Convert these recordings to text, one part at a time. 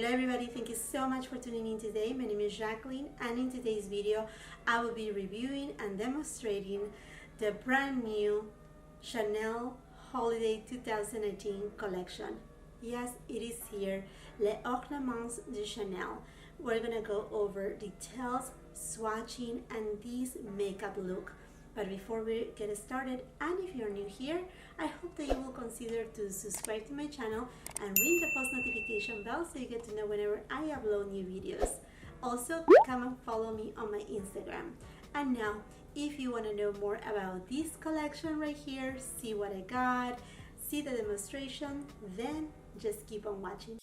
Hello everybody, thank you so much for tuning in today. My name is Jacqueline, and in today's video I will be reviewing and demonstrating the brand new Chanel Holiday 2019 collection. Yes, it is here, Les Ornements de Chanel. We're gonna go over details, swatching, and this makeup look. But before we get started, and if you're new here, I hope that you will consider to subscribe to my channel and ring the post notification bell so you get to know whenever I upload new videos. Also, come and follow me on my Instagram. And now, if you want to know more about this collection right here, see what I got, see the demonstration, then just keep on watching.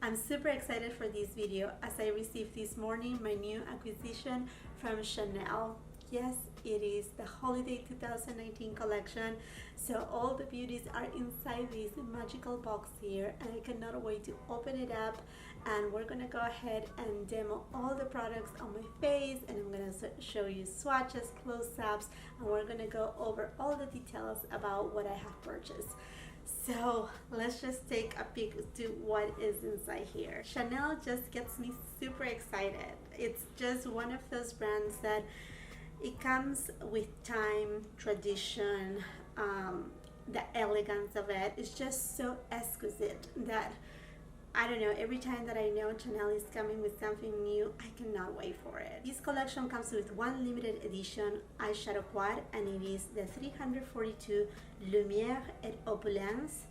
I'm super excited for this video as I received this morning my new acquisition from Chanel. Yes, it is the Holiday 2019 collection. So all the beauties are inside this magical box here, and I cannot wait to open it up. And we're gonna go ahead and demo all the products on my face, and I'm gonna show you swatches, close-ups, and we're gonna go over all the details about what I have purchased. So let's just take a peek to what is inside here. Chanel just gets me super excited. It's just one of those brands that it comes with time, tradition, the elegance of it. It's just so exquisite that I don't know, every time that I know Chanel is coming with something new, I cannot wait for it. This collection comes with one limited edition eyeshadow quad, and it is the 342 Lumière et Opulence.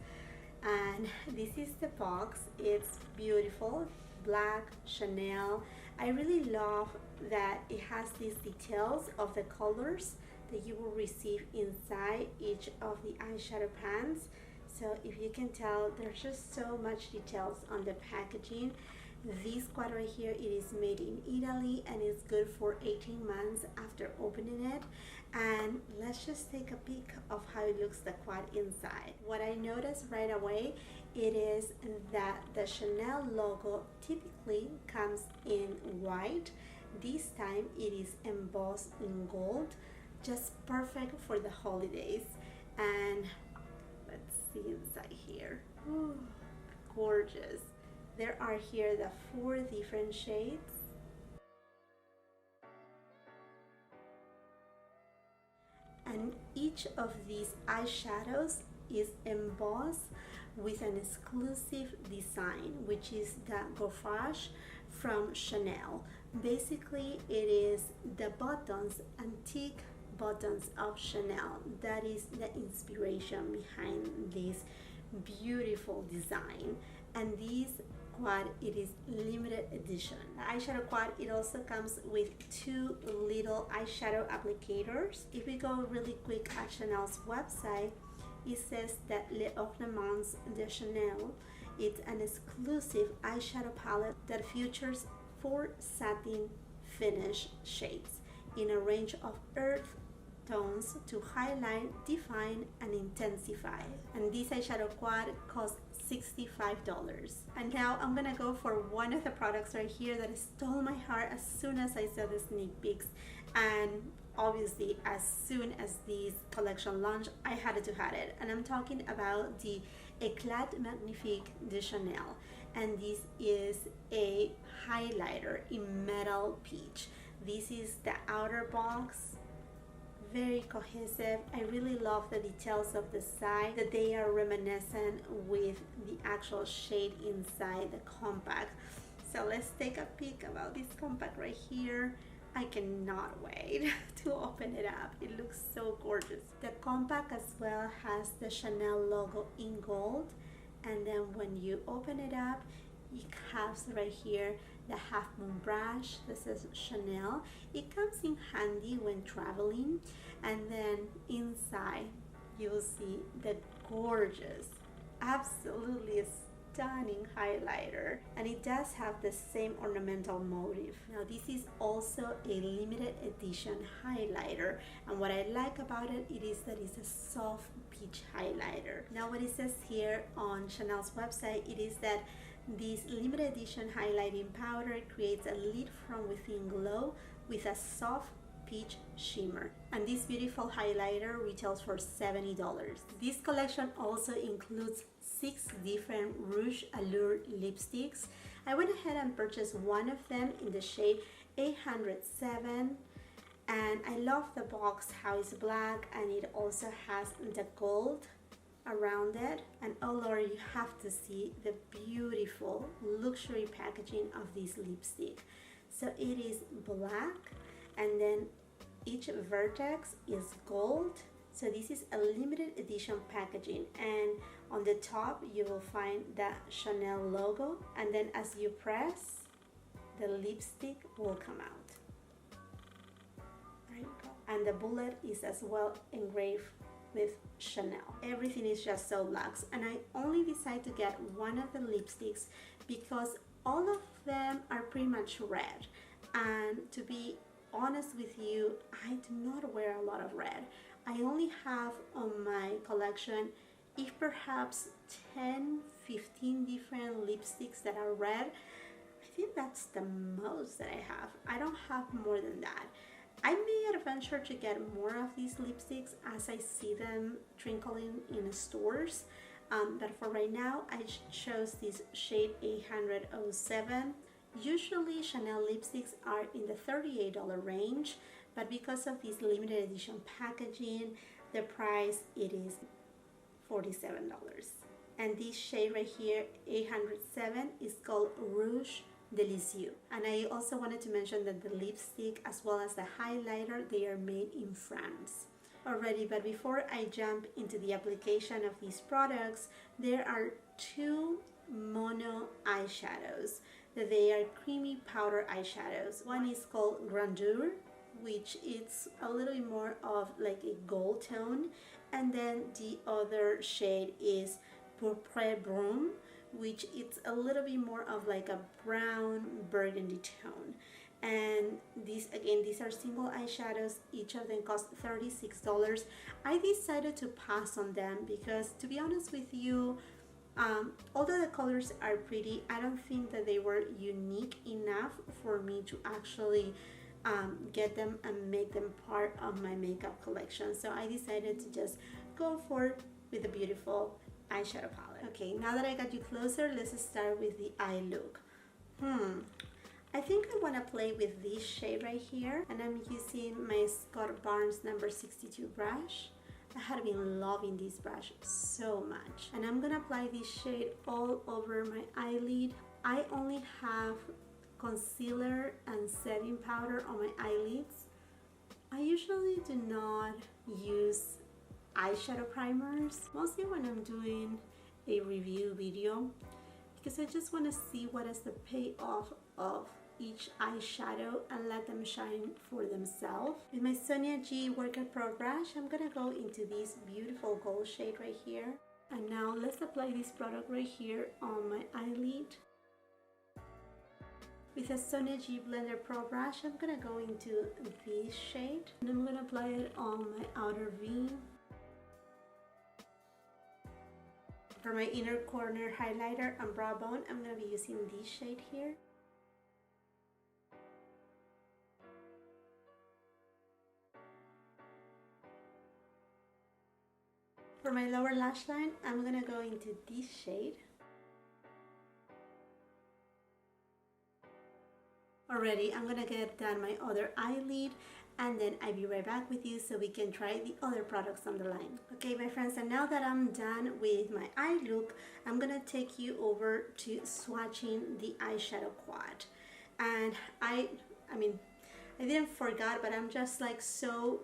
And this is the box. It's beautiful, black, Chanel. I really love that it has these details of the colors that you will receive inside each of the eyeshadow pans. So if you can tell, there's just so much details on the packaging. This quad right here, it is made in Italy and it's good for 18 months after opening it. And let's just take a peek of how it looks, the quad inside. What I noticed right away, it is that the Chanel logo typically comes in white. This time it is embossed in gold, just perfect for the holidays. And let's see inside here. Ooh, gorgeous. There are here the 4 different shades. And each of these eyeshadows is embossed with an exclusive design, which is the gaufrage from Chanel. Basically, it is the buttons, antique buttons of Chanel. That is the inspiration behind this beautiful design. And this quad, it is limited edition. The eyeshadow quad, it also comes with 2 little eyeshadow applicators. If we go really quick at Chanel's website, it says that Les Ornements de Chanel, it's an exclusive eyeshadow palette that features 4 satin finish shades in a range of earth tones to highlight, define, and intensify. And this eyeshadow quad costs $65. And now I'm gonna go for one of the products right here that stole my heart as soon as I saw the sneak peeks. And obviously, as soon as this collection launched, I had to have it. And I'm talking about the Éclat Magnifique de Chanel. And this is a highlighter in metal peach. This is the outer box. Very cohesive. I really love the details of the side, that they are reminiscent with the actual shade inside the compact. So let's take a peek about this compact right here. I cannot wait to open it up. It looks so gorgeous. The compact as well has the Chanel logo in gold, and then when you open it up, it has right here the half moon brush. This is Chanel. It comes in handy when traveling. And then inside you will see the gorgeous, absolutely stunning highlighter, and it does have the same ornamental motif. Now this is also a limited edition highlighter, and what I like about it, it is that it's a soft peach highlighter. Now what it says here on Chanel's website, it is that this limited edition highlighting powder creates a lit from within glow with a soft Peach Shimmer, and this beautiful highlighter retails for $70. This collection also includes 6 different Rouge Allure lipsticks. I went ahead and purchased one of them in the shade 807, and I love the box, how it's black and it also has the gold around it. And oh Lord, you have to see the beautiful luxury packaging of this lipstick. So it is black, and then each vertex is gold. So this is a limited edition packaging, and on the top you will find the Chanel logo, and then as you press, the lipstick will come out. There you go. And the bullet is as well engraved with Chanel. Everything is just so luxe, and I only decided to get one of the lipsticks because all of them are pretty much red, and to be honest with you, I do not wear a lot of red. I only have on my collection, if perhaps 10-15 different lipsticks that are red. I think that's the most that I have. I don't have more than that. I may adventure to get more of these lipsticks as I see them trickling in stores, but for right now I chose this shade 807. Usually Chanel lipsticks are in the $38 range, but because of this limited edition packaging, the price it is $47. And this shade right here, 807, is called Rouge Delicieux. And I also wanted to mention that the lipstick as well as the highlighter, they are made in France already. But before I jump into the application of these products, there are 2 mono eyeshadows. They are creamy powder eyeshadows. One is called Grandeur, which is a little bit more of like a gold tone, and then the other shade is Pourpre Brun, which it's a little bit more of like a brown burgundy tone. And these are single eyeshadows. Each of them cost $36. I decided to pass on them because, to be honest with you, although the colors are pretty, I don't think that they were unique enough for me to actually get them and make them part of my makeup collection. So I decided to just go with a beautiful eyeshadow palette. Okay, now that I got you closer, let's start with the eye look. I think I want to play with this shade right here, and I'm using my Scott Barnes number 62 brush. I have been loving this brush so much, and I'm gonna apply this shade all over my eyelid. I only have concealer and setting powder on my eyelids. I usually do not use eyeshadow primers, mostly when I'm doing a review video, because I just want to see what is the payoff of each eyeshadow and let them shine for themselves. With my Sonia G Worker Pro brush, I'm gonna go into this beautiful gold shade right here. And now let's apply this product right here on my eyelid. With a Sonia G Blender Pro brush, I'm gonna go into this shade, and I'm gonna apply it on my outer V. For my inner corner highlighter and brow bone, I'm gonna be using this shade here. For my lower lash line, I'm gonna go into this shade. Already, I'm gonna get done my other eyelid, and then I'll be right back with you so we can try the other products on the line. Okay, my friends, and now that I'm done with my eye look, I'm gonna take you over to swatching the eyeshadow quad. And I mean, I didn't forget, but I'm just like so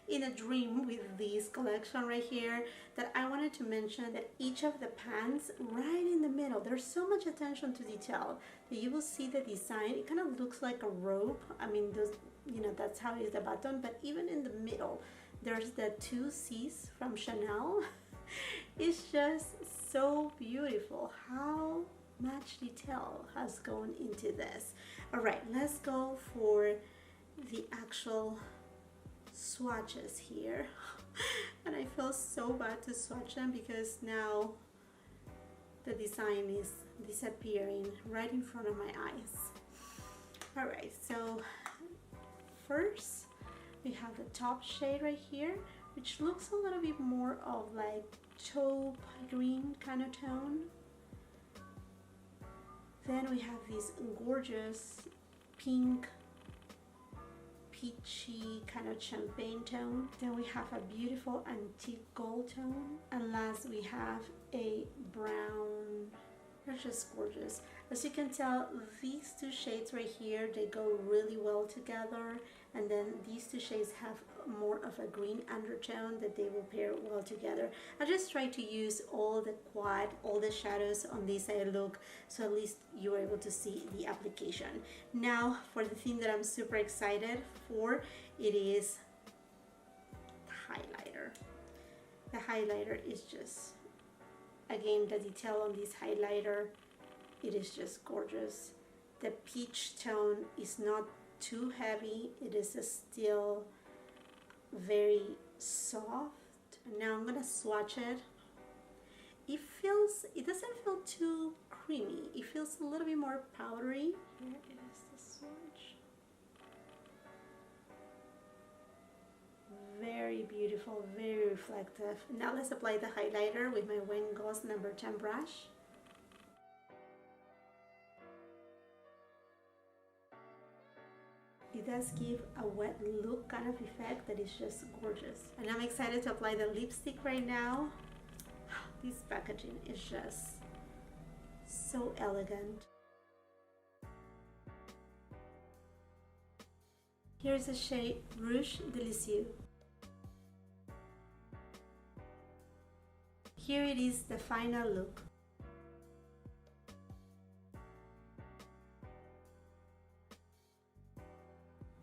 in a dream with this collection right here that I wanted to mention that each of the pants right in the middle, there's so much attention to detail that you will see the design. It kind of looks like a rope. I mean, those, you know, that's how is the button, but even in the middle there's the 2 C's from Chanel. It's just so beautiful how much detail has gone into this. All right, let's go for the actual swatches here. And I feel so bad to swatch them because now the design is disappearing right in front of my eyes. All right, so first we have the top shade right here, which looks a little bit more of like taupe green kind of tone. Then we have this gorgeous pink, peachy kind of champagne tone. Then we have a beautiful antique gold tone. And last we have a brown. They're just gorgeous. As you can tell, these two shades right here, they go really well together. And then these two shades have more of a green undertone that they will pair well together. I just try to use all the shadows on this eye look, so at least you were able to see the application. Now for the thing that I'm super excited for, it is the highlighter. The highlighter is just, again, the detail on this highlighter, it is just gorgeous. The peach tone is not too heavy, it is still very soft. And now I'm gonna swatch it. It doesn't feel too creamy, it feels a little bit more powdery. Here is the swatch. Very beautiful, very reflective. Now let's apply the highlighter with my Wayne Goss number 10 brush. It does give a wet look kind of effect that is just gorgeous. And I'm excited to apply the lipstick right now. This packaging is just so elegant. Here's the shade Rouge Delicieux. Here it is, the final look.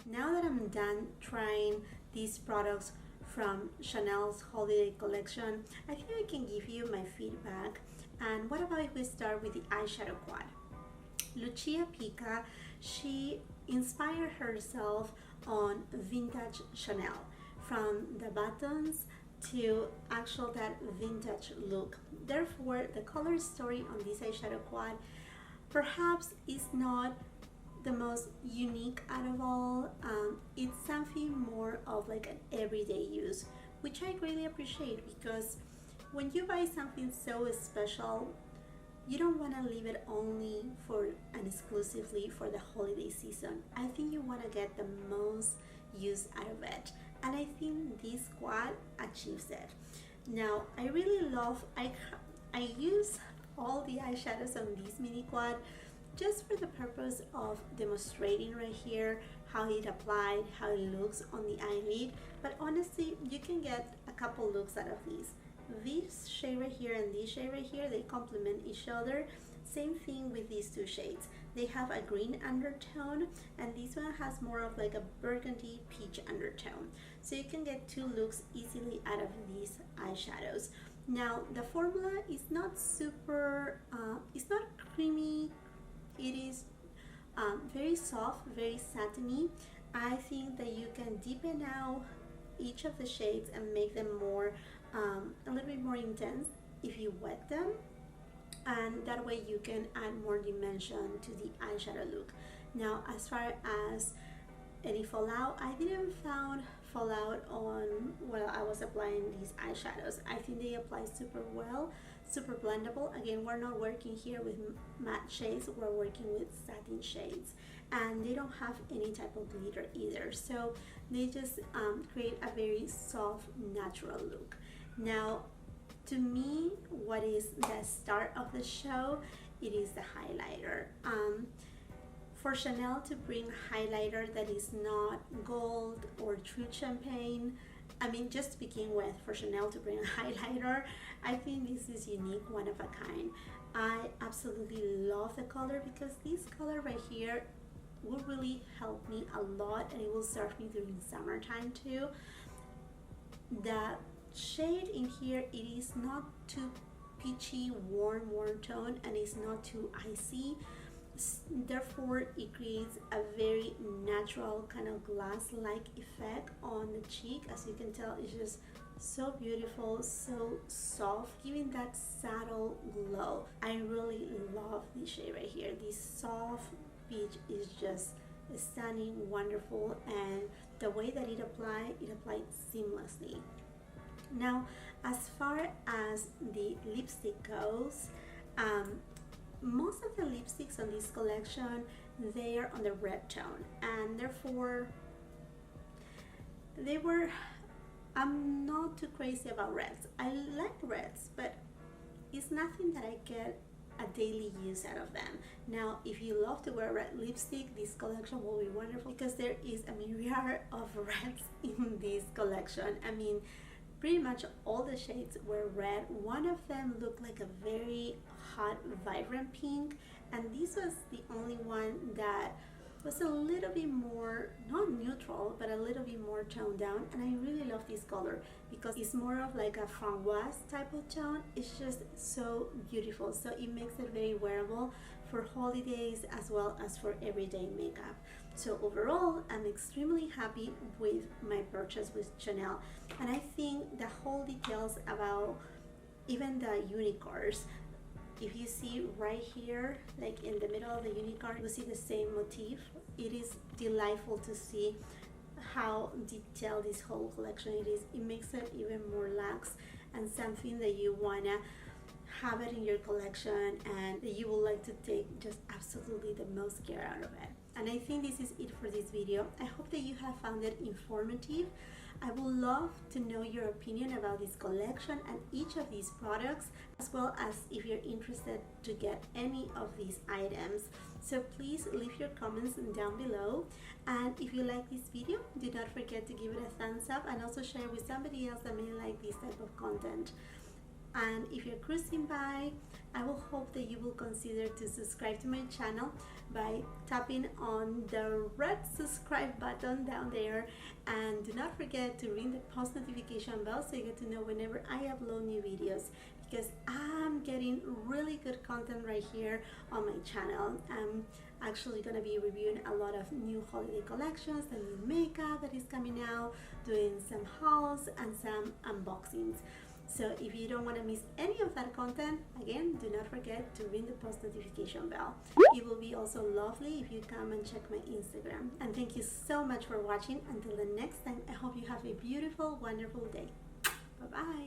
Now that I'm done trying these products from Chanel's holiday collection, I think I can give you my feedback. And what about if we start with the eyeshadow quad? Lucia Pica, she inspired herself on vintage Chanel, from the buttons to actual that vintage look. Therefore, the color story on this eyeshadow quad perhaps is not the most unique out of all. It's something more of like an everyday use, which I greatly appreciate, because when you buy something so special, you don't want to leave it only for and exclusively for the holiday season. I think you want to get the most use out of it, and I think this quad achieves it. Now I really love, I use all the eyeshadows on this mini quad just for the purpose of demonstrating right here how it applied, how it looks on the eyelid. But honestly, you can get a couple looks out of these. This shade right here and this shade right here, they complement each other. Same thing with these two shades. They have a green undertone, and this one has more of like a burgundy peach undertone. So you can get two looks easily out of these eyeshadows. Now the formula is not super, it's not creamy. It is very soft, very satiny. I think that you can deepen out each of the shades and make them more, a little bit more intense if you wet them, and that way you can add more dimension to the eyeshadow look. Now as far as any fallout, I didn't found fallout on while I was applying these eyeshadows. I think they apply super well, super blendable. Again, we're not working here with matte shades, we're working with satin shades, and they don't have any type of glitter either, so they just create a very soft, natural look. Now to me, what is the star of the show, it is the highlighter. For Chanel to bring highlighter that is not gold or true champagne, I mean, just to begin with, for Chanel to bring a highlighter, I think this is unique, one of a kind. I absolutely love the color, because this color right here will really help me a lot, and it will serve me during summertime too. The shade in here, it is not too peachy, warm tone, and it's not too icy. Therefore, it creates a very natural kind of glass-like effect on the cheek. As you can tell, it's just so beautiful, so soft, giving that subtle glow. I really love this shade right here. This soft peach is just stunning, wonderful, and the way that it applied seamlessly. Now, as far as the lipstick goes, most of the lipsticks on this collection, they are on the red tone, and therefore I'm not too crazy about reds. I like reds, but it's nothing that I get a daily use out of them. Now, if you love to wear red lipstick, this collection will be wonderful because there is a myriad of reds in this collection. I mean, pretty much all the shades were red. One of them looked like a very hot, vibrant pink, and this was the only one that was a little bit more, not neutral, but a little bit more toned down. And I really love this color because it's more of like a framboise type of tone. It's just so beautiful, so it makes it very wearable for holidays as well as for everyday makeup. So overall, I'm extremely happy with my purchase with Chanel, and I think the whole details about even the unicorns, if you see right here, like in the middle of the unicorn, you see the same motif. It is delightful to see how detailed this whole collection it is. It makes it even more luxe and something that you wanna have it in your collection and that you would like to take just absolutely the most care out of it. And I think this is it for this video. I hope that you have found it informative. I would love to know your opinion about this collection and each of these products, as well as if you're interested to get any of these items. So please leave your comments down below, and if you like this video, do not forget to give it a thumbs up and also share it with somebody else that may like this type of content. And if you're cruising by, I will hope that you will consider to subscribe to my channel by tapping on the red subscribe button down there, and do not forget to ring the post notification bell so you get to know whenever I upload new videos, because I'm getting really good content right here on my channel. I'm actually going to be reviewing a lot of new holiday collections, the new makeup that is coming out, doing some hauls and some unboxings. So if you don't want to miss any of that content, again, do not forget to ring the post notification bell. It will be also lovely if you come and check my Instagram. And thank you so much for watching. Until the next time, I hope you have a beautiful, wonderful day. Bye-bye.